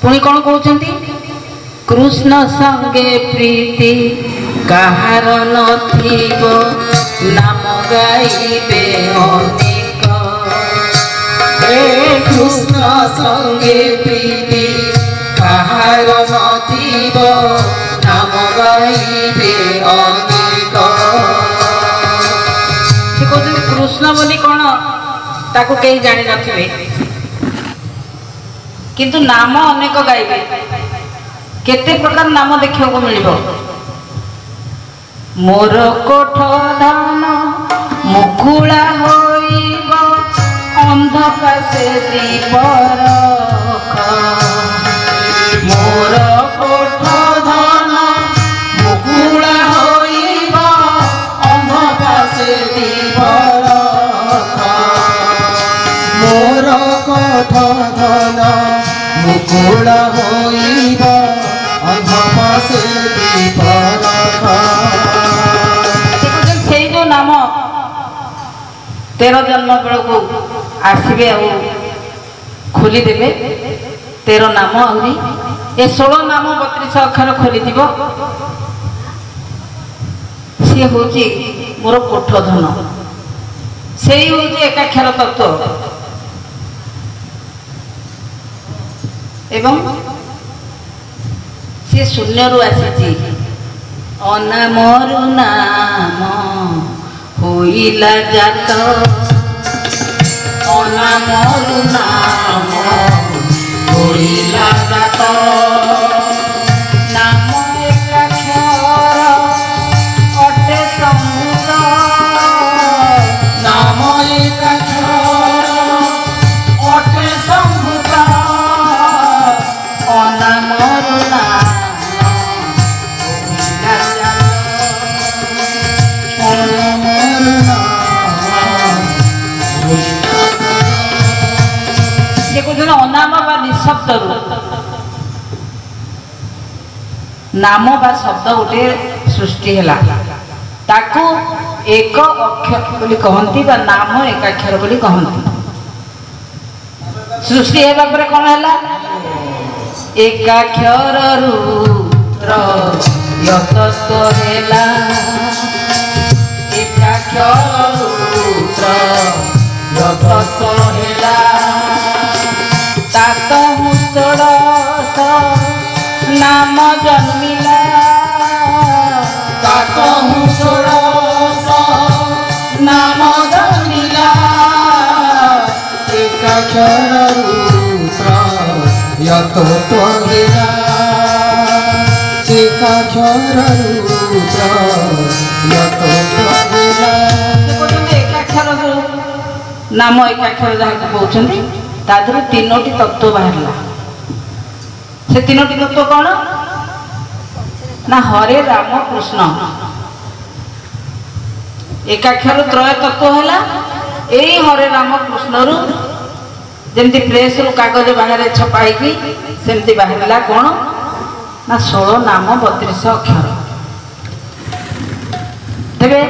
पुणी कौन कहते कृष्ण संगे प्रीति कहार नथिब नाम गाइबे अनेक। कृष्ण संगे प्रीति कहार नथिब नाम गाइबे अनेक। से कहते कृष्ण बोली कौन ताकू कहीं जानी नथिबे किंतु नाम अनेक गाइबे। केते प्रकार नाम देखा को मिलिबो। मोर कोठ धान मुकुला होइब अंधकाशे दीपर। मोर कोठ धान मुकुला होइब अंधकाशे दीपर। मोर कोठ धान मुकुला होइब अंधकाशे दीपर। जो नाम 13 जन्म बेलू आसबे खोलीदेवे 13 नाम आहरी ए 16 नाम 32 अक्षर खोलीदिव सी हूँ मोर कोठ धन से हूँ एकाक्षर तत्व एवं सी शून्य रु आसी अनामरु नाम होइला जात। अनामरु नाम होइला जात। नाम एकाक्षर अटे समुद्र। नाम एकाक्षर अटे समुद्र। अनामरु नाम अनाम बा निशब्द नाम बा शब्द गोटे सृष्टि है ताकू एक अक्षर बोली कहती बा नाम एकाक्षर बोली कहती। सृष्टि है पर कौन है एकाक्षर रुद्र यतत्व है एकाक्षर रुद्र यतत्व है षोड़श नाम जन्मिला। षोड़श नाम जन्मिला। एकाक्षर रुद्र यतत्व हेला। एकाक्षर रुद्र यतत्व हेला। एकाक्षर नाम एकाक्षर जहाँ कहते तादर 3टी तत्व बाहरला। से 3टी तत्व कौन ना हरे राम कृष्ण एकाक्षर त्रय तत्व है यही हरे राम कृष्ण रु जमती प्रेस रु कागज बाहर छपाई सेमती बाहरला कौन ना 16 नाम 32 अक्षर। तेरे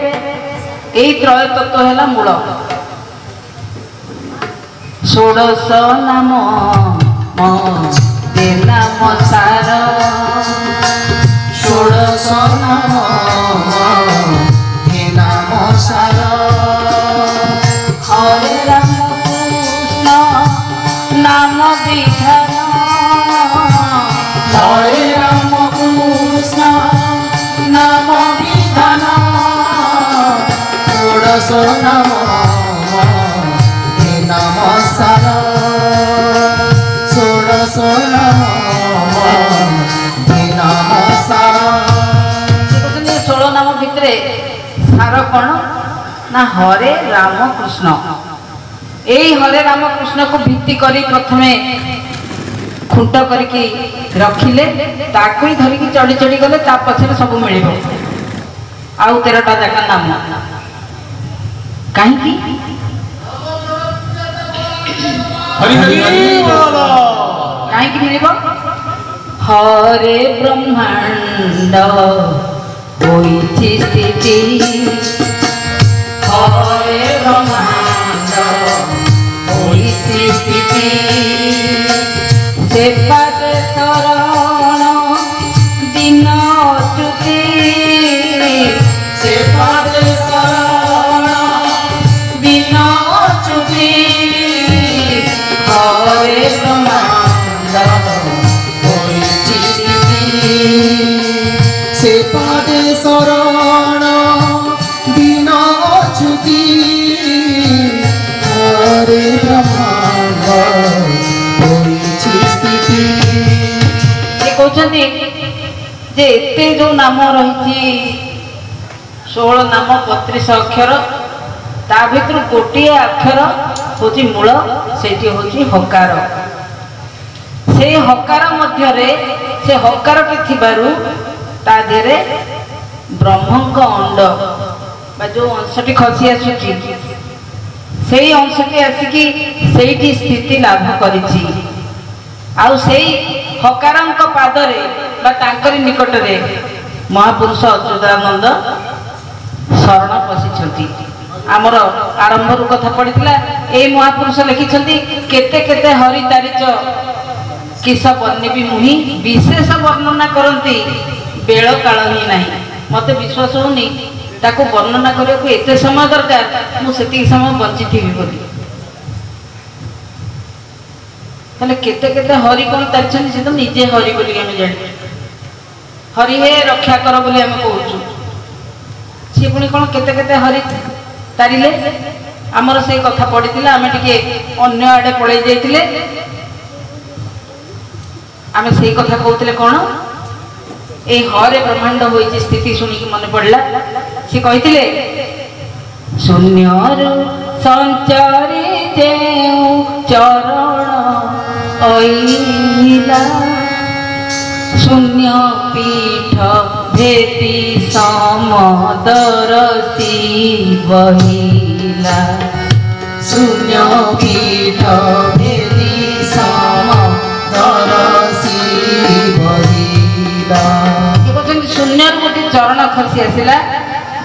यही त्रय तत्व है मूल। षोड़श नाम नाम सार। षोड़श नाम नाम सार। हरे राम कृष्ण नाम विधान। हरे राम कृष्ण नाम विधान। षोड़श नाम नाम सार। षोड़श नाम नाम सार। 16 नाम भितर सार कौन ना हरे राम कृष्ण। यही हरे राम कृष्ण को भित्ति करी प्रथमे खुंट करके रखिले ताकू धरिकी चढ़ी चढ़ी गले ता पछरे सब मिल आउ 13टा जाक नाम कहीं कहीं मिल हरे ब्रह्मांड होइछि स्थिति। हरे ब्रह्मांड होइछि स्थिति। से କହୁଛନ୍ତି ଯେ ଏତେ ଯୋଉ ନାମ ରହିଛି 16 ନାମ 32 ଅକ୍ଷର, ତା ଭିତରୁ ଗୋଟିଏ ଅକ୍ଷର ହଉଛି ମୂଳ, ସେଇଠି ହଉଛି ହକାର। ସେଇ ହକାର ମଧ୍ୟରେ ସେ ହକାରଟି ଥିବାରୁ ତା ଦେହରେ ବ୍ରହ୍ମଙ୍କ ଅଣ୍ଡ ବା ଯୋଉ ଅଂଶଟି ଖସି ଆସୁଛି ସେଇ ଅଂଶଟି ଆସିକି ସେଇଠି ସ୍ଥିତି ଲାଭ କରିଛି। ଆଉ ସେଇ ହକାରଙ୍କ ପାଦରେ ବା ତାଙ୍କରି ନିକଟରେ ମହାପୁରୁଷ ଅଚ୍ୟୁତାନନ୍ଦ ଶରଣ ପଶିଛନ୍ତି। ଆମର ଆରମ୍ଭରୁ କଥା ପଡ଼ିଥିଲା, ଏଇ ମହାପୁରୁଷ ଲେଖିଛନ୍ତି କେତେ କେତେ ହରି ତାରିଚ କିସ ବର୍ଣ୍ଣିବି ମୁହିଁ, ବିଶେଷ ବର୍ଣ୍ଣନା କରନ୍ତି ବେଳ କାଳ ହିଁ ନାହିଁ। ମତେ ବିଶ୍ୱାସ ହଉନି ତାକୁ ବର୍ଣ୍ଣନା କରିବାକୁ ଏତେ ସମୟ ଦରକାର, ମୁଁ ସେତିକି ସମୟ ବଞ୍ଚିଥିବି ବୋଲି। ତାହେଲେ କେତେ କେତେ ହରି କଣ ତାରିଛନ୍ତି, ସେ ତ ନିଜେ ହରି ବୋଲି ଆମେ ଜାଣିଛୁ। ହରି ହେ ରକ୍ଷା କର ବୋଲି ଆମେ କହୁଛୁ, ସିଏ ପୁଣି କଣ କେତେ କେତେ ହରି ତାରିଲେ। ଆମର ସେଇ କଥା ପଡ଼ିଥିଲା, ଆମେ ଟିକେ ଅନ୍ୟ ଆଡ଼େ ପଳେଇ ଯାଇଥିଲେ। ଆମେ ସେଇ କଥା କହୁଥିଲେ କଣ, ଏଇ ହରେ ବ୍ରହ୍ମାଣ୍ଡ ହୋଇଛି ସ୍ଥିତି ଶୁଣିକି ମନେ ପଡ଼ିଲା। ସେ କହିଥିଲେ ଶୂନ୍ୟରୁ ସଞ୍ଚରି ଯେଉଁ ଚରଣ ଅଇଲା, ଶୂନ୍ୟ ପୀଠ ଭେଦି ସମଦରସି ବହିଲା, ଶୂନ୍ୟ ପୀଠ ଭେଦି ସମଦରସି ବହିଲା। ସେ କହୁଛନ୍ତି ଶୂନ୍ୟରୁ ଗୋଟେ ଚରଣ ଖସି ଆସିଲା,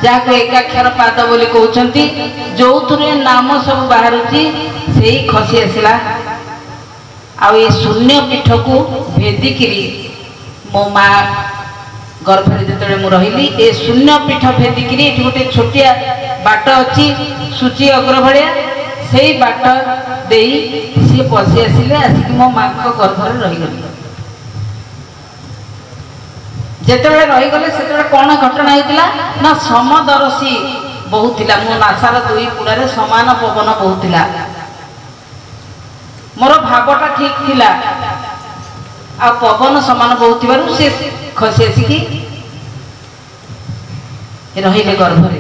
ଯାହାକୁ ଏକାକ୍ଷର ପାଦ ବୋଲି କହୁଛନ୍ତି, ଯୋଉଥିରେ ନାମ ସବୁ ବାହାରୁଛି ସେଇ ଖସି ଆସିଲା। ଆଉ ଏ ଶୂନ୍ୟ ପୀଠକୁ ଭେଦିକିରି ମୋ ମା ଗର୍ଭରେ ଯେତେବେଳେ ମୁଁ ରହିଲି, ଏ ଶୂନ୍ୟ ପୀଠ ଭେଦିକିରି ଏଠି ଗୋଟେ ଛୋଟିଆ ବାଟ ଅଛି ସୂଚି ଅଗ୍ର ଭଳିଆ, ସେଇ ବାଟ ଦେଇ ସିଏ ପଶି ଆସିଲେ, ଆସିକି ମୋ ମାଙ୍କ ଗର୍ଭରେ ରହିଗଲେ। ଯେତେବେଳେ ରହିଗଲେ ସେତେବେଳେ କଣ ଘଟଣା ହେଇଥିଲା ନା ସମଦରସି ବହୁଥିଲା, ମୋ ନାସାର ଦୁଇ ପୁଡ଼ାରେ ସମାନ ପବନ ବହୁଥିଲା। ମୋର ଭାବଟା ଠିକ ଥିଲା, ଆଉ ପବନ ସମାନ ବହୁଥିବାରୁ ସେ ଖସି ଆସିକି ରହିଲେ ଗର୍ଭରେ।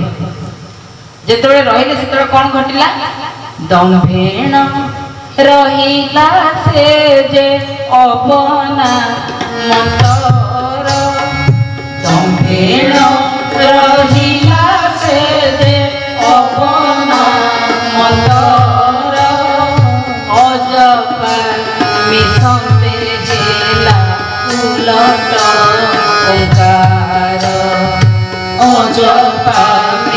ଯେତେବେଳେ ରହିଲେ ସେତେବେଳେ କଣ ଘଟିଲା, ଦମ୍ଭେଣ ରହିଲା ସେ ଯେ ଅବନା ମନ୍ତର, ଦମ୍ଭେଣ ରହିଲା ସେ ଯେ ଅବନା ମନ୍ତର, ଅଜପା ମିଶନ୍ତେ ହେଲା ଉଲଟ ଓଙ୍କାର, ଅଜପା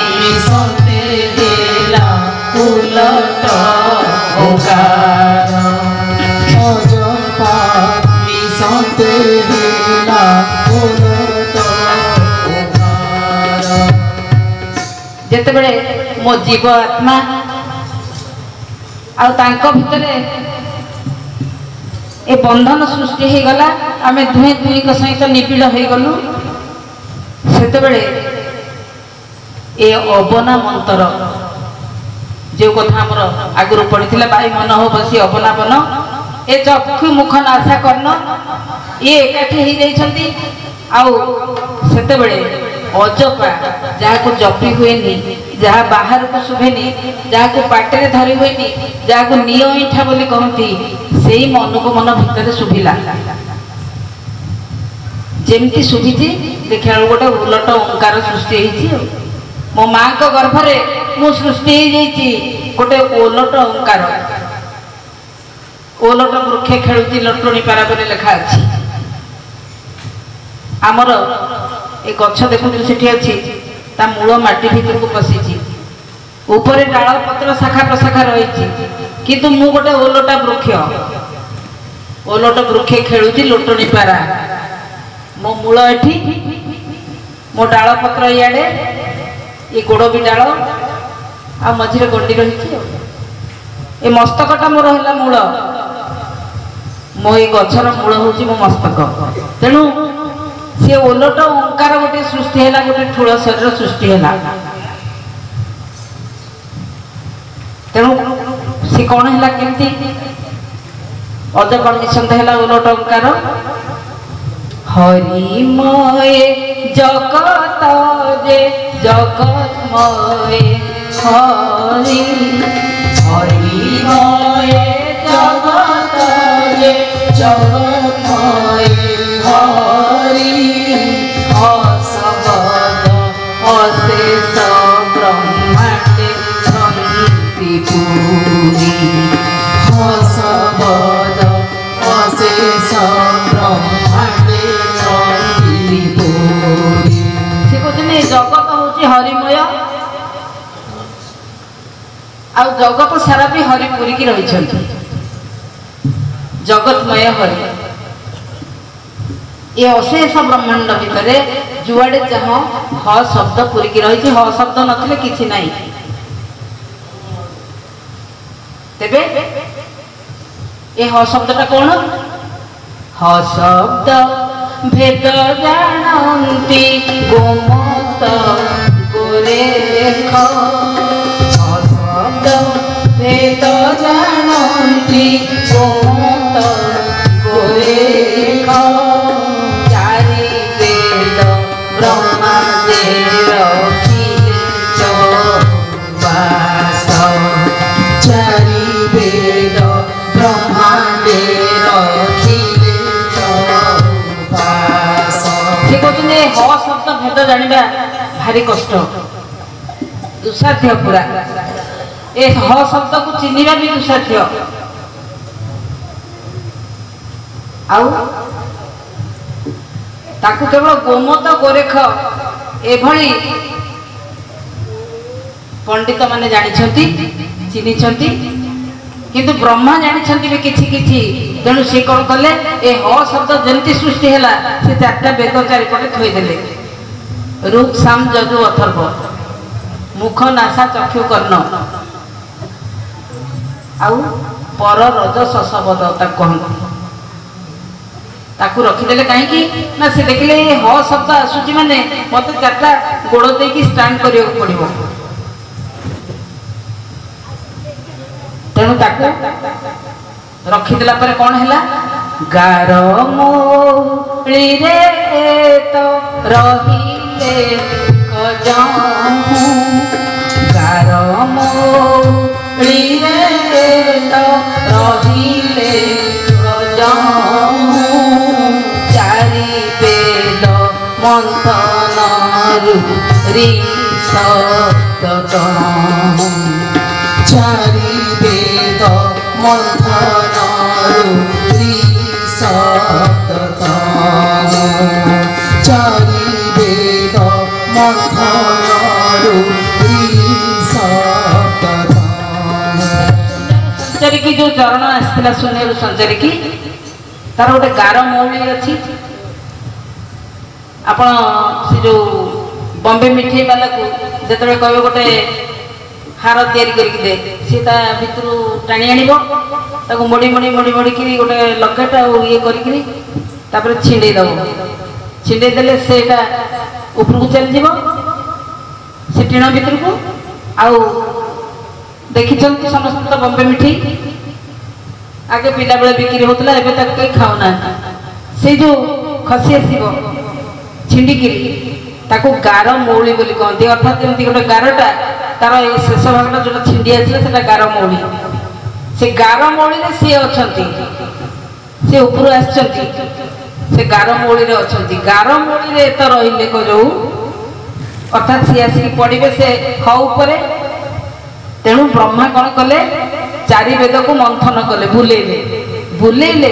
ମିଶନ୍ତେ ହେଲା ଉଲଟ ଓଙ୍କାର, ଅଜପା ମିଶନ୍ତେ ହେଲା ଉଲଟ ଓଙ୍କାର। ଯେତେବେଳେ ମୋ ଜୀବ ଆତ୍ମା ଆଉ ତାଙ୍କ ଭିତରେ ଏ ବନ୍ଧନ ସୃଷ୍ଟି ହେଇଗଲା, ଆମେ ଦୁହେଁ ଦୁହିଁଙ୍କ ସହିତ ନିବିଡ଼ ହେଇଗଲୁ, ସେତେବେଳେ ଏ ଅବନା ମନ୍ତର ଯେଉଁ କଥା ଆମର ଆଗରୁ ପଡ଼ିଥିଲା, ବାଇ ମନ ହୋ ବସି ଅବନାବନ, ଏ ଚକ୍ଷୁ ମୁଖ ନାସା କର୍ଣ୍ଣ ଇଏ ଏକାଠି ହେଇଯାଇଛନ୍ତି। ଆଉ ସେତେବେଳେ ଅଜପା, ଯାହାକୁ ଜପି ହୁଏନି, ଯାହା ବାହାରକୁ ଶୁଭେନି, ଯାହାକୁ ପାଟିରେ ଧରି ହୁଏନି, ଯାହାକୁ ନିଅ ଇଠା ବୋଲି କହନ୍ତି, ସେଇ ମନକୁ ମନ ଭିତରେ ଶୁଭିଲା। ଯେମିତି ଶୁଭିଛି ଦେଖିଲା ବେଳକୁ ଗୋଟେ ଉଲଟ ଓଙ୍କାର ସୃଷ୍ଟି ହେଇଛି। ଆଉ ମୋ ମାଙ୍କ ଗର୍ଭରେ ମୁଁ ସୃଷ୍ଟି ହେଇଯାଇଛି ଗୋଟେ ଓଲଟ ଓଙ୍କାର। ଓଲଟ ବୃକ୍ଷେ ଖେଳୁଛି ଲଟଣୀ ପାରା ବୋଲି ଲେଖା ଅଛି। ଆମର ଏ ଗଛ ଦେଖୁଛୁ ସେଠି ଅଛି, ତା ମୂଳ ମାଟି ଭିତରକୁ ପଶିଛି, ଉପରେ ଡାଳ ପତ୍ର ଶାଖା ପ୍ରଶାଖା ରହିଛି, କିନ୍ତୁ ମୁଁ ଗୋଟେ ଓଲଟା ବୃକ୍ଷ, ଓଲଟ ବୃକ୍ଷେ ଖେଳୁଛି ଲୋଟଣୀ ପାରା। ମୋ ମୂଳ ଏଠି, ମୋ ଡାଳ ପତ୍ର ଇଆଡ଼େ, ଏ ଗୋଡ଼ ବି ଡାଳ, ଆଉ ମଝିରେ ଗଣ୍ଡି ରହିଛି। ଆଉ ଏ ମସ୍ତକଟା ମୋର ହେଲା ମୂଳ, ମୋ ଏ ଗଛର ମୂଳ ହେଉଛି ମୋ ମସ୍ତକ। ତେଣୁ ସିଏ ଓଲଟ ଓଙ୍କାର ଗୋଟେ ସୃଷ୍ଟି ହେଲା, ଗୋଟେ ଠୁଳ ଶରୀର ସୃଷ୍ଟି ହେଲା। ତେଣୁ ସେ କଣ ହେଲା, କେମିତି ଅଜପା ମିଶନ୍ତେ ହେଲା ଓଲଟ ଓଙ୍କାର, হরিময়ে জগত যে জগৎময়ে হরি হরিময়ে জগত যে জগৎময়ে হরি অসবদ অশেষ ব্রহ্মাণ্ডে শান্তি পুরী হসবদ অশেষ ব্রহ্মাণ্ডে শান্তি পুরী। ସେ କହୁଛନ୍ତି ଜଗତ ହଉଛି ହରିମୟ ଆଉ ଜଗତ ସାରା ବି ହରି ପୁରିକି ରହିଛନ୍ତି। ଜଗତମୟ ହରି ଏ ଅଶେଷ ବ୍ରହ୍ମାଣ୍ଡ ଭିତରେ ଯୁଆଡେ ଚାହ ହ ଶବ୍ଦ ପୁରିକି ରହିଛି। ହ ଶବ୍ଦ ନଥିଲେ କିଛି ନାହିଁ। ତେବେ ଏ ହ ଶବ୍ଦଟା କଣ? ହ ଶବ୍ଦ ଭେଦ ଜାଣନ୍ତି ଗୋମତ ଗୋରେଖ। ହ ଶବ୍ଦ ଭେଦ ଜାଣନ୍ତି ଗୋମତ ଗୋରେଖ। ଚାରି ବେଦ ବ୍ରହ୍ମାଣ୍ଡେ ରଖିଲେ ଚଉବାସ। ଚାରି ବେଦ ବ୍ରହ୍ମାଣ୍ଡେ ରଖିଲେ ଚଉବାସ। ସେ କହୁଛନ୍ତି ହ ଶବ୍ଦ ଭେଦ ଜାଣିବା ଭାରି କଷ୍ଟ, ଦୁଃସାଧ୍ୟ ପୁରା। ଏ ହ ଶବ୍ଦକୁ ଚିହ୍ନିବା ବି ଦୁଃସାଧ୍ୟ। ଆଉ ତାକୁ କେବଳ ଗୋମତ ଗୋରେଖ ଏଭଳି ପଣ୍ଡିତ ମାନେ ଜାଣିଛନ୍ତି, ଚିହ୍ନିଛନ୍ତି। କିନ୍ତୁ ବ୍ରହ୍ମା ଜାଣିଛନ୍ତି ବି କିଛି କିଛି। ତେଣୁ ସେ କଣ କଲେ? ଏ ହ ଶବ୍ଦ ଯେମିତି ସୃଷ୍ଟି ହେଲା ସେ ଚାରିଟା ବେଦ ଚାରିପଟେ ଥୋଇଦେଲେ। ଋକ୍ ସାମ ଯଜୁ ଅଥର୍ବ, ମୁଖ ନାସା ଚକ୍ଷୁ କର୍ଣ୍ଣ ଆଉ ପର ରଜ ଶଶବଦ ତାକୁ କହନ୍ତି। ତାକୁ ରଖିଦେଲେ କାହିଁକି ନା ସେ ଦେଖିଲେ ଏ ହ ଶବ୍ଦ ଆସୁଛି ମାନେ ମତେ ଚାରିଟା ଗୋଡ଼ ଦେଇକି ଷ୍ଟାଣ୍ଡ କରିବାକୁ ପଡିବ। ତେଣୁ ତାକୁ ରଖିଦେଲା ପରେ କଣ ହେଲା? ଗାର ମୌଳିରେ ତ ରହିଲେ କଜହୁ। ଗାର ମୌଳିରେ ତ ରହିଲେ କଜହୁ। ଚାରି ବେଦ ମନ୍ଥନରୁ ରିସତତହୁ। ଚାରି ବେଦ ମନ୍ଥନରୁ ରିସତତହୁ। ଚାରି ବେଦ ମନ୍ଥନରୁ ରିସତତହୁ। ସଞ୍ଚରିକି ଯୋଉ ଚରଣ ଆସିଥିଲା ଶୂନ୍ୟରୁ ସଞ୍ଚରିକି, ତାର ଗୋଟେ ଗାର ମୌଳି ଅଛି। ଆପଣ ସେ ଯୋଉ ବମ୍ବେ ମିଠେଇ ବାଲାକୁ ଯେତେବେଳେ କହିବେ ଗୋଟେ ହାର ତିଆରି କରିକି ଦେ, ସିଏ ତା ଭିତରୁ ଟାଣି ଆଣିବ, ତାକୁ ମୋଡ଼ି ମୋଡ଼ି ମୋଡ଼ି ମୋଡ଼ିକିରି ଗୋଟେ ଲକେଟ ଆଉ ଇଏ କରିକିରି ତାପରେ ଛିଣ୍ଡେଇ ଦେବ। ଛିଣ୍ଡେଇ ଦେଲେ ସେଇଟା ଉପରକୁ ଚାଲିଯିବ ସେ ଟିଣ ଭିତରକୁ। ଆଉ ଦେଖିଛନ୍ତି ସମସ୍ତେ ତ ବମ୍ବେ ମିଠେଇ ଆଗେ ପିଲାବେଳେ ବିକ୍ରି ହଉଥିଲା, ଏବେ ତାକୁ କେହି ଖାଉନାହାନ୍ତି। ସେଇ ଯୋଉ ଖସି ଆସିବ ଛିଣ୍ଡିକିରି ତାକୁ ଗାର ମୌଳି ବୋଲି କହନ୍ତି। ଅର୍ଥାତ୍ ଯେମିତି ଗୋଟେ ଗାରଟା ତାର ଏଇ ଶେଷ ଭାଗଟା ଯୋଉଟା ଛିଣ୍ଡି ଆସିଲା ସେଟା ଗାର ମୌଳି। ସେ ଗାର ମୌଳିରେ ସିଏ ଅଛନ୍ତି, ସେ ଉପରୁ ଆସିଛନ୍ତି, ସେ ଗାର ମୌଳିରେ ଅଛନ୍ତି। ଗାର ମୌଳିରେ ତ ରହିଲେ ଯୋଉ ଅର୍ଥାତ୍ ସିଏ ଆସିକି ପଡ଼ିବେ ସେ ହ ଉପରେ। ତେଣୁ ବ୍ରହ୍ମା କଣ କଲେ? ଚାରି ବେଦକୁ ମନ୍ଥନ କଲେ, ବୁଲେଇଲେ। ବୁଲେଇଲେ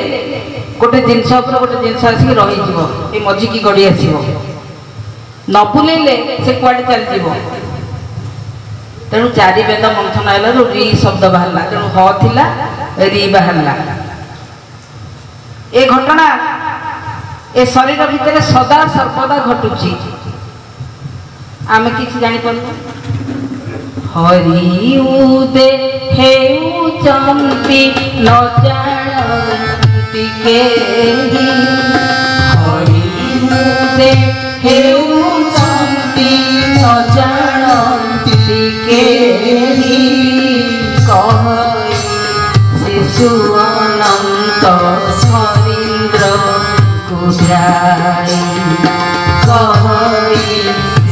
ଗୋଟେ ଜିନିଷ ଉପରେ ଗୋଟେ ଜିନିଷ ଆସିକି ରହିଯିବ, ଏ ମଝିକି ଗଡ଼ି ଆସିବ। ନ ବୁଲେଇଲେ ସେ କୁଆଡ଼େ ଚାଲିଯିବ। ତେଣୁ ଚାରି ବେଦ ମନ୍ଥନ ହେଲାରୁ ରି ଶବ୍ଦ ବାହାରିଲା। ତେଣୁ ହ ଥିଲା, ରି ବାହାରିଲା। ଏ ଘଟଣା ଏ ଶରୀର ଭିତରେ ସଦା ସର୍ବଦା ଘଟୁଛି, ଆମେ କିଛି ଜାଣିପାରୁନୁ। ହରି ଉଦେ ହେଉଛନ୍ତି ନ ଜାଣନ୍ତି କେହି। ହରି ଉଦେ ହେଉଛନ୍ତି ନ ଜାଣନ୍ତି କେହି। କହି ଶିଶୁ ଅନନ୍ତ ସମରୀନ୍ଦ୍ର ध्याई कहई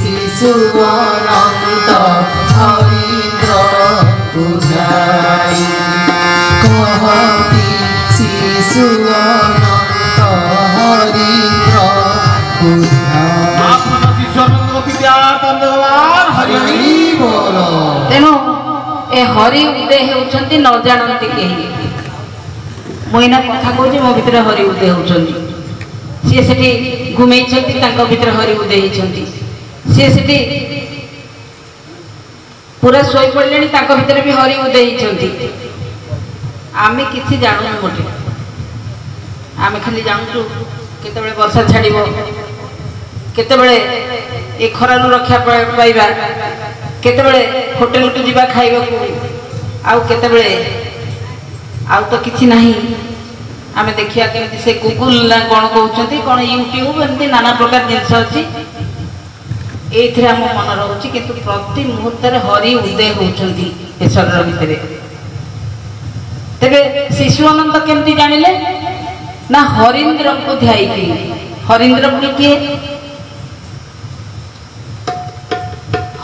शिशु अनंत हरीन्द्र को ध्याई कहई शिशु अनंत हरीन्द्र को तेणु ए हरि उदय होउछंती न जानंती केही मोइना कथा कहूँ मो भितर हरि उदय होउछंती सी सेठी घुमेइछंती तांको भितर हरि उदय होइछंती सी सेठी पूरा सोई पड़लेनी तांको भितर भी हरि उदय होइछंती आमे किछि जानु मोटे आमे खाली जानछु केतेबेले वर्षा छाड़िबो केतेबेले ए खरानु रक्षा पाइबा केतेबेले होटल को जीवा खाइबा को आउ केतेबेले आउ तो किछि नाही आमे देखिया केमति से गूगल ना कोन कहउछंती कोन यूट्यूब एमती नाना प्रकार जिंस अछि एथिरे हम मन रहउछि किंतु प्रति मुहूर्त रे हरि उदय होउछंती ए शरीर भितरे तेबे शिशु अनंत केमति जानिले ना हरीन्द्र को ध्याई की हरीन्द्र पुनी किए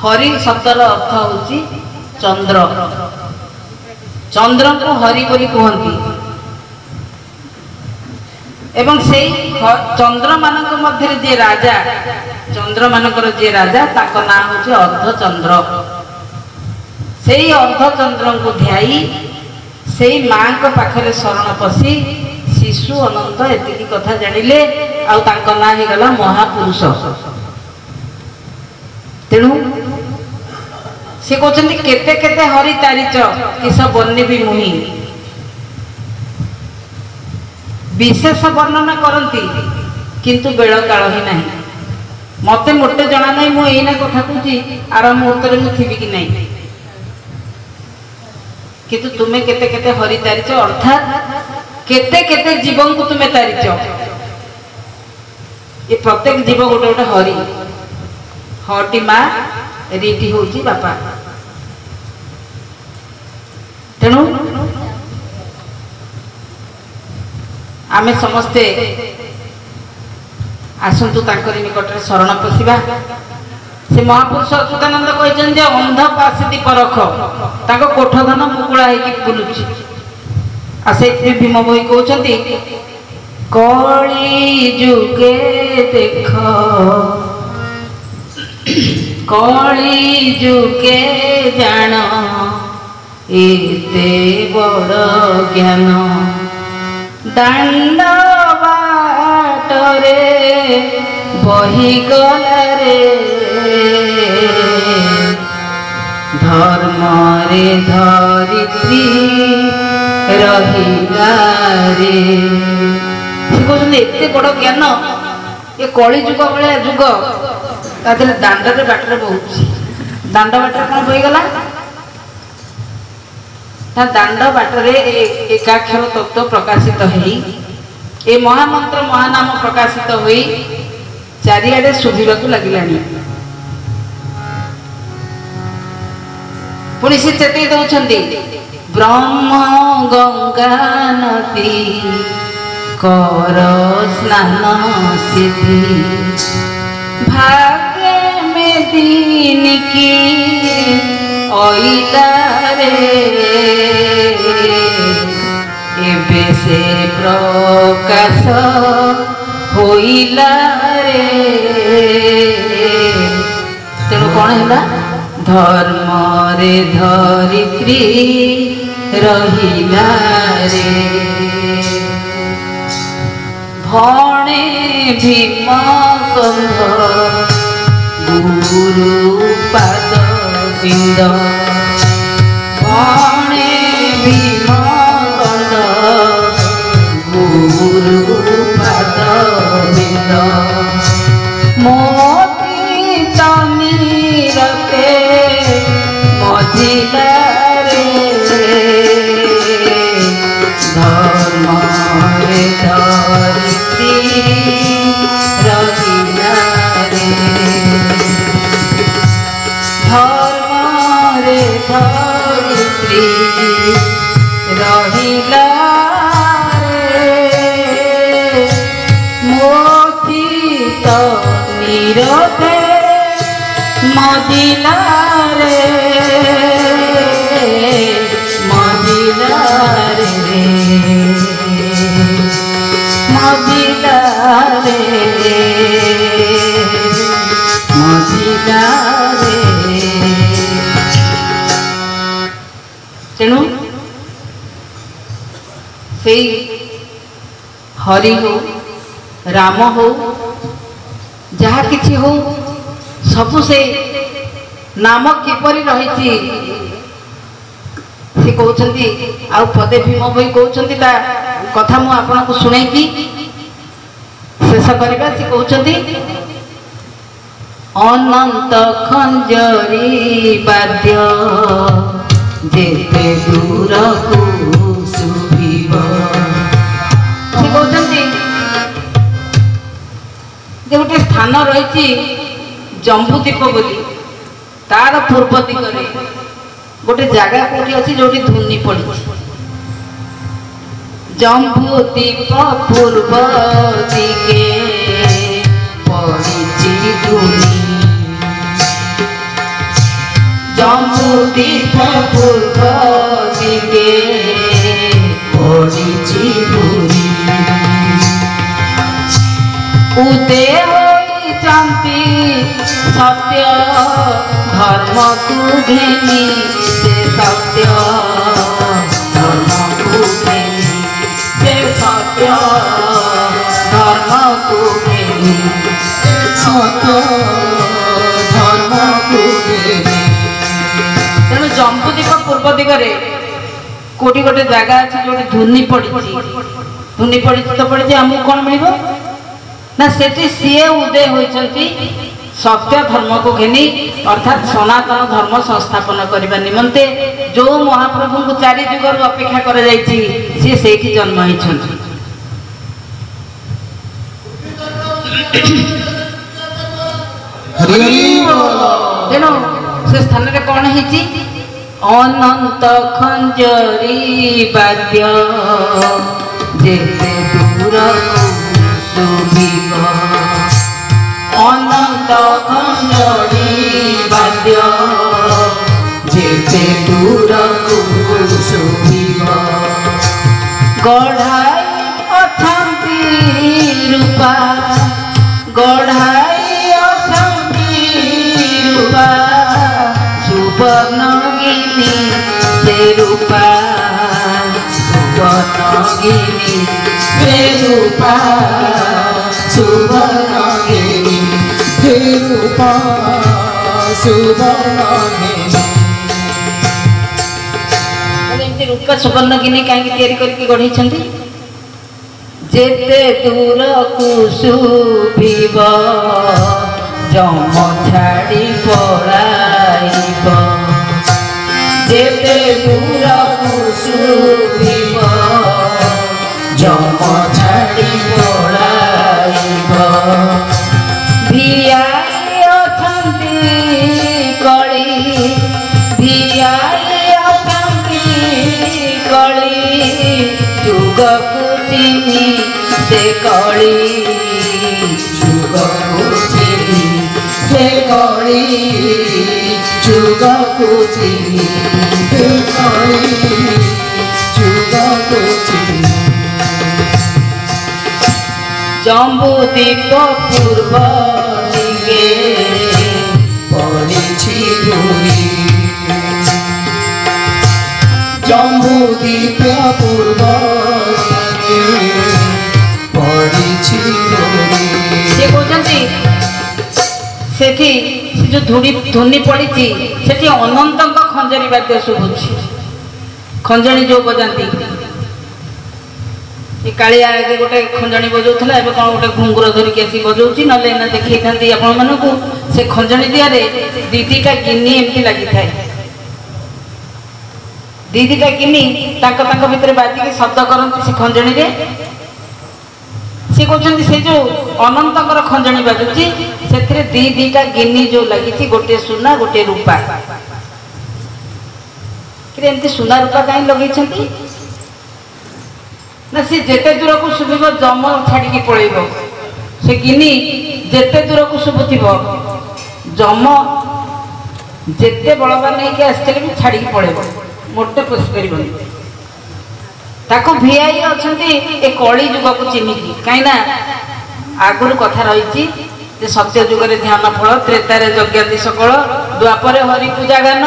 हरि शब्दर अर्थ होउछि चंद्र चंद्र को हरि बोली कहंती एवं सेई चंद्र मानक मध्य जे राजा चंद्र मानकर जे राजा ताको नाम होछि अर्धचंद्र सेई अर्धचंद्र को ध्याई सेई मां को पाखरे शरण पसी शिशु अनंत एतिकी कथा जानिले आउ ताको ना हे गला महापुरुष तेणु से कहते केते केते हरि तारिच किस बन्ने भी मुहि विशेष वर्णना करती किंतु बेल काल ही नहीं मते मोटे जना नहीं मु एना कथा कहूची आर मुहूर्त में थी कि नहीं किंतु तुम्हें केते केते हरि तारिच अर्थात केते केते जीवन को तुम्हें तारिच ये प्रत्येक जीव गोटे गोटे हरि हटी माँ रीति होची बापा तेणु आमे समस्ते आसंतु तांकरी निकट रे शरण पसिबा से महापुरुष अच्युतानंद कहछन जे अंध पासिति परख ताको कोठधन मुकुळा हेकी बुलुची आ से भीम भई कहछंती कली जुगे देख कली जुगे जान एते बड़ ज्ञान दांड बाटरे बही गला रे धर्म रे धरित्री रहिला रे से कहते एते बड़ ज्ञान ये कली जुग भाया जुग तादे दांडरे बाटरे बहुत दांड बाटरे कौन बहीगला दांड बाटरे एकाक्षर तत्व प्रकाशित होई ए महामंत्र महानाम प्रकाशित होई चारिआडे शुभिबाकू लागिलानी पुणी से चेतई दउछंती ब्रह्म गंगा नदी कर स्नान सिद्धि भाग्य में दिन की ओइला रे एबे से प्रकाश होइला रे तेणु कौन है धर्म रे धरित्री रहिला रे भणे भीम कंध गुरु पाद बिंद भणे भीम कंध गुरु पाद बिंद मोती तमीरते मझिला धर्म रे धरित्री रहिला रे धर्म रे धरित्री मदिला रे मदिला रे मदिला रे मदिला रे। तेणु से हरि हो राम हो जहा किछि हो सबु से नाम किपरि रही से कहते आ पदे भीम भाई कहते कथा मु आपन को शुणे कि शेष करवा से कहते अनंत खंजरी बाद्य जेते दूर को सुभिब से कहते गोटे स्थान रही जम्बूदीप बोली तार पूर्व दिगरे गोटे जगह कौटी अच्छी जो धुनी पड़ी जम्बूदीप पूर्व दिगे पड़ी धुनी जम्बूदीप पूर्व दिगे पड़ी धुनी उदय होती सत्य धर्म को घेनी से सत्य धर्म को घेनी से सत्य धर्म को घेनी सत्य धर्म को घेनी। तेणु जम्बूदीप पूर्व दिगरे कोटी गोटे जगह अच्छी जो धुनी पड़ी तो पड़ी आमको कौन मिल ना सेठी सीए उदय होती सत्य धर्म को घेनी अर्थात सनातन धर्म संस्थापन करने निमंते जो महाप्रभु को चारि जुगर अपेक्षा कर सी सेठी जन्म होती। तेणु से स्थान में कौन है अनंत खंजरी बाद्य जेते दूर अनंत खंजरी बाद्य जेते दूर सुभिब गढ़ाई अछंती रूपा गढ़ाई अछंती रूपा सुवर्णगिनी से रूपा सुवर्णगिनी से रूपा सुवर्णगिनी हे रूपा सुवर्णगिनी। एमती रूपा सुवर्णगिनी कहीं करके गढ़ी जेते दूर कुशुभिब जम छाड़ी पलाइब जेते दूर कुशुभिब जम छाड़ी पलाइब भियाई अछंती कली भियाई अछंती कली जुग कुचिनी से कली जुग कुचिनी से कली जुग कुचिनी से कली जुग कुचिनी। जम्बूदीप पूर्व दिगे पड़ी धुनी जम्बूदीप पूर्व दिगे पड़ी धुनी से कहते सेठी जो धुनी पड़ी सेठी अनंत खंजरी वाद्य शुभुची खंजणी जो बजाती कालिया आगे गोटे खंजणी बजाऊला एवं कौन गोटे घुंगुर धरिकी आसी बजाऊँगी ना देखी था आपण मानक से खंजणी दियारे दीटा गिनी एमती लगी थाए दीटा गिनी भितर बाजिकी शब्द करती से खंजणी सी कहते से जो अनंतर खंजणी बाजुची से दीटा गिनी जो लगी गोटे सुना गोटे रूपा एमती सुना रूपा कहीं लगे ना सी जेते दूर को शुभ जम छाड़ी पलैब से गिनी जेते दूर को शुभुव जम जेते बलवान नहीं आसते भी छाड़ी पड़ेब मोटे पोषि पारबनी ताको भिआई अछंती ए कली जुग को चिन्हिकी कहीं आगुर कथा रही सत्य जुगरे ध्यान फल त्रेतारे यज्ञादि सकल द्वापर हरि पूजा गान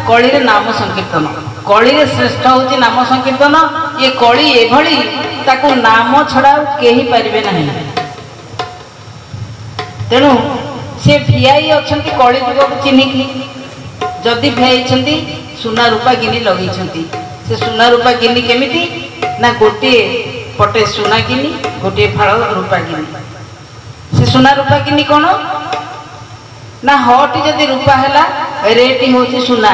कली रे नाम संकीर्तन कली रे श्रेष्ठ होची नाम संकीर्तन ये कली एभली ताको नाम छड़ा केही पारिबे नहीं तेणु से भिआई अछंती कली जुग को चिन्हिकी जदि भिआई सुना रूपा गिनी लगे से सुना रूपा गिनी केमिति ना गोटे पटे सुना गिनी गोटे फाड़ रूपा गिनी से सुना रूपा गिनी कौन ना हटी जदि रूपा है रेटी हूँ सुना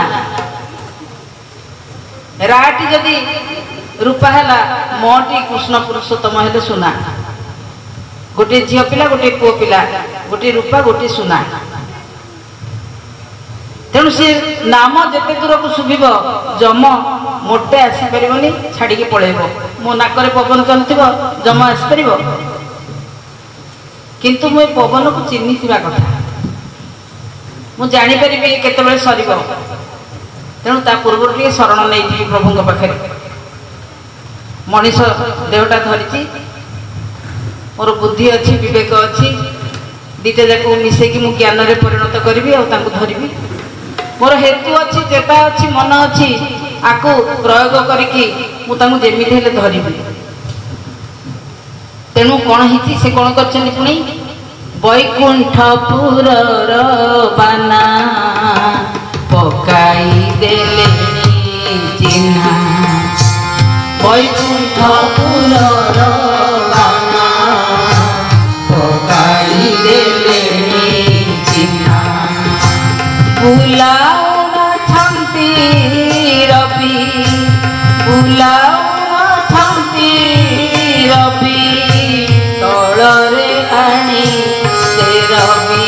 राटी जदि रूपा है मटी कृष्ण पुरुषोत्तम है सुना गोटे झील पिला गोटे पुओ पिला गोटे रूपा गोटे सुना तेणु से नाम जिते दूर को शुभिब जम मोटे आसीपारनी छाड़ी पलैब मो नाक पवन चलुव जम आसीपर किंतु मु पवन को चिन्ही कथा मुझे जापर केत सर तेणु ता पूर्व टे शरण नहीं प्रभु पाखे मनीष देहटा धरी मोर बुद्धि अच्छी विवेक अच्छी दीटा जाक मिसेकी मु ज्ञान में परिणत करी धरबी मोर हेतु अच्छी चेता अच्छी मन अच्छी आकु प्रयोग करी मुझे धरबी तेणु कौन ही से कौन कर पुणी वैकुंठपुर बाना पकाई देले चिन्हा वैकुंठपुर बाना पकाई देले चिन्हा बुलाउन छंती रवि बुलाउन छंती रवि तलरे आनी से रवि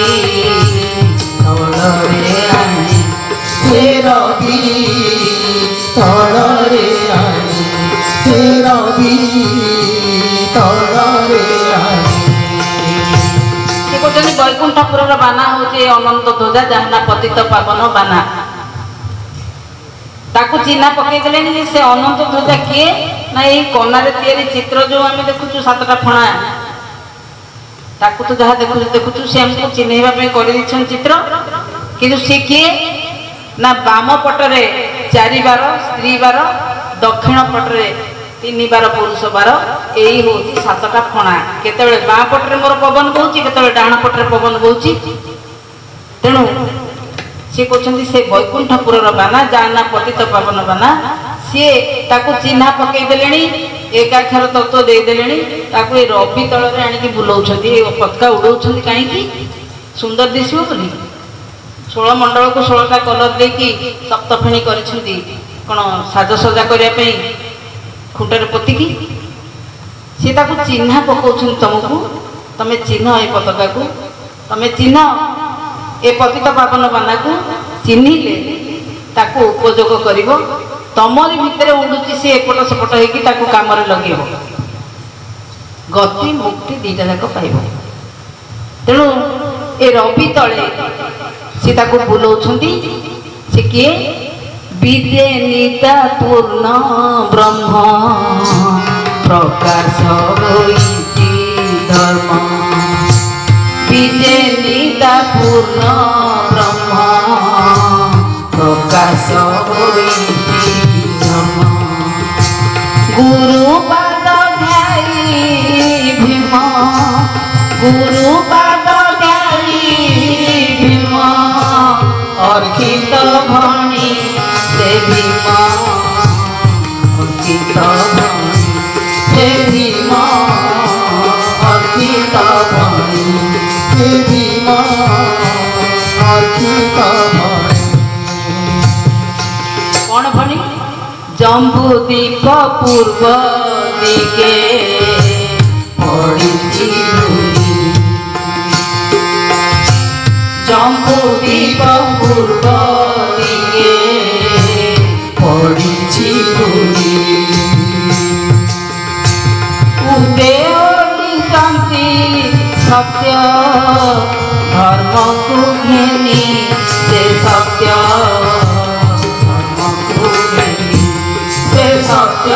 तलरे आनी से रवि तलरे आनी से रवि तलरे आनी वैकुंठपुर बाना हूँ अनंत ध्वजा जहाँ पतित पावन बाना ताकू चिन्हा पकईदे से अनंत ध्वजा किए ना ये कनार तैयारी चित्र जो आम देखु सातटा फणा ताकू तो जहाँ देखु देखु सी आमको चिन्हवाई कर चित्र कि सी किए ना बाम पटरे 4 बार स्त्री बार दक्षिण पटरे 3 बार पुरुष बार यही हूँ 7टा फणा केतबेले बाँ पटरे मोर पवन बहुची केतबेले डाण पटरे पवन बहुची तेणु सी कहते से वैकुंठपुर बाना जाना पतित पावन बाना सी ताकू चिन्हा पकईदे एकाक्षर तत्व देदे ये रवि तल आणिक बुलाऊँ पतका उड़ाऊँ कहीं सुंदर दिशो बोली 16 मंडल को 16टा कलर देकी सप्तफेणी कर कौन साजसजा करने खुंटर पोतिकी सी ताकू चिन्हा पकाउछन तुमको तमे चिन्ह ए पताका को तमे चिन्ह ए पतित पावन बाना को चिन्हिले ताकू उपयोग करिवो तमरी भितर उडुची से एपट सेपट होगी ताकू काम रे लगेबो गति मुक्ति दीटा जाक पाइबो तेणु ए रवि तले सी ताकू बुलाउछंती से किए विद्ये निता पूर्ण ब्रह्म प्रकाश होइति धर्म विद्ये निता पूर्ण ब्रह्म प्रकाश होइति धर्म गुरु पाद ध्याई भीम गुरु पाद ध्याई भीम अर्खित भणी भीम अर्खित भणी भीम अर्खित भणी भीम अर्खित भणी कौन भणी जम्बूदीप पूर्व दिगे पड़िछि जम्बूदीप पूर्व दिगे पड़िछि उदय शांति सत्य धर्म को घेनी से सत्य धर्म को घेनी से सत्य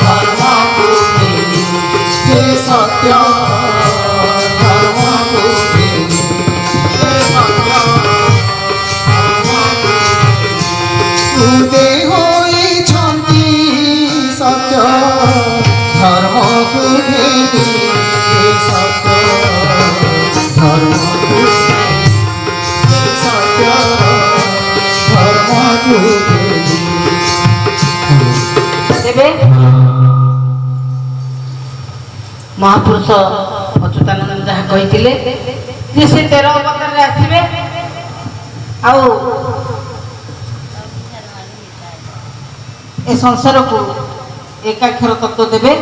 धर्म को घेनी से सत्य धर्म को घेनी से सत्य धर्म को उदे होइछन्ति सत्य धर्म को घेनी से सत्य धर्म को से सत्य धर्म को घेनी तेबे महापुरुष अच्युतानंद जहाँ कही से 13 अवतार आसवे ए संसार को एकाक्षर तत्व देवे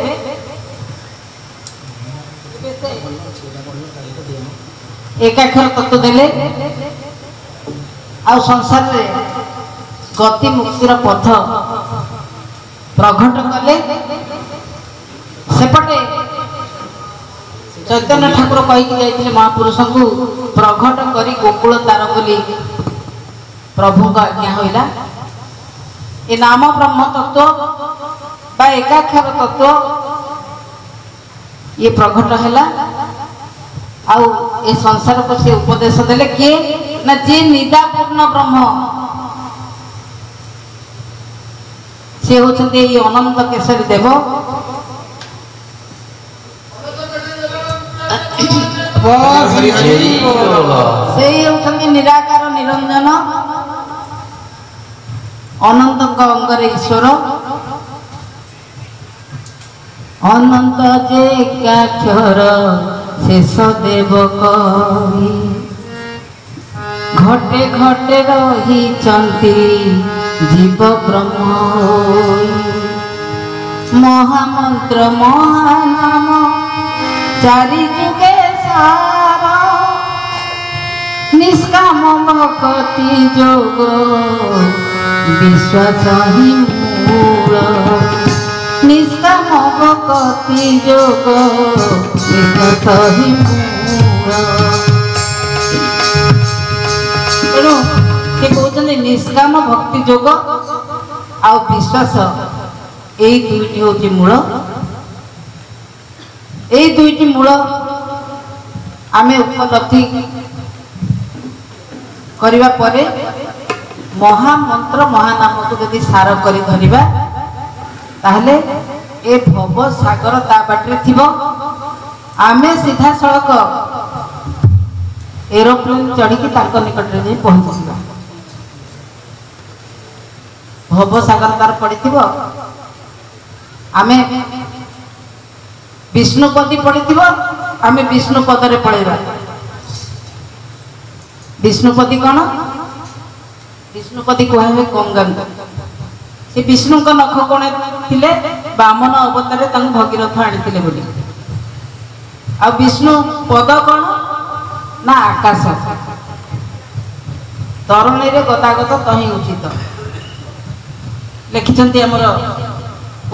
एकाक्षर तत्व देले आ संसार रे गति मुक्तिर पथ प्रघट कले सेपटे चैतन्य ठाकुर कही जाइए महापुरुष को प्रघट करी गोकुल तार बोली प्रभु का आज्ञा होइला ए नाम ब्रह्म तत्व बा एकाक्षर तत्व ये प्रघट है आउ ए संसार को से उपदेश देले किए ना जे निदापूर्ण ब्रह्म से होचंदे ये अनंत केशरी देव हरि हरि बोल से होचंदे निराकार निरंजन अनंत अंगरे ईश्वर अनंत जे एकाक्षर शेष देव कवि घटे घटे रही जीव ब्रह्म महामंत्र महानाम चारि जुगे सारा निष्काम भक्ति जोग विश्वास ही मूल निष्काम भक्ति जोग विश्वास ही मूल तेणु से कहते निष्काम भक्ति जोग आ विश्वास यही दुईटी हूँ मूल यही दुईटी मूल आम उपलब्धि करने परे महामंत्र महानाम को यदि सार कर धरिबा ताहले ए भव सागर ता बाटे थिबो आमे सीधा सड़क एरोप्लेन चढ़ी तांको निकट रे पहुंचीबा भव सागर तार पड़िथिबो आमे विष्णुपदी पड़िथिबो आमे विष्णुपद रे पळेबा विष्णुपदी कौन विष्णुपदी कहे गंगा से विष्णु का नख कौन थिले बामन अवतार भगीरथ आनी बोली आ विष्णु पद कौन ना आकाश तरणी रे गतागत तही उचित लिखिं आमर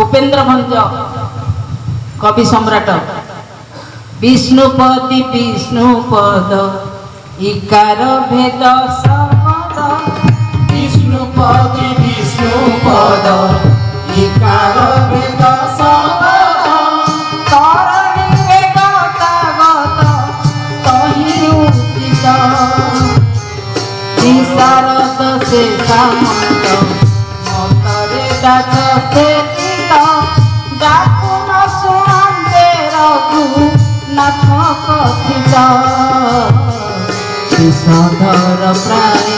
उपेन्द्र भंज कवि सम्राट विष्णुपदी विष्णुपद इकार भेद समद विष्णुपदी विष्णुपद इकार भेद समद तरणी रे गतागत तही उचित निसारद से सामंत मतरे दास से चित जाकु न शुणान्ते रघु नाथ कथित विषधर प्राणी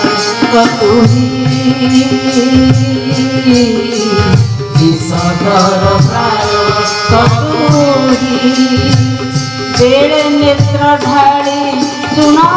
कतुही विषधर प्राणी कतुही बेड़े नेत्र ढाली सुना।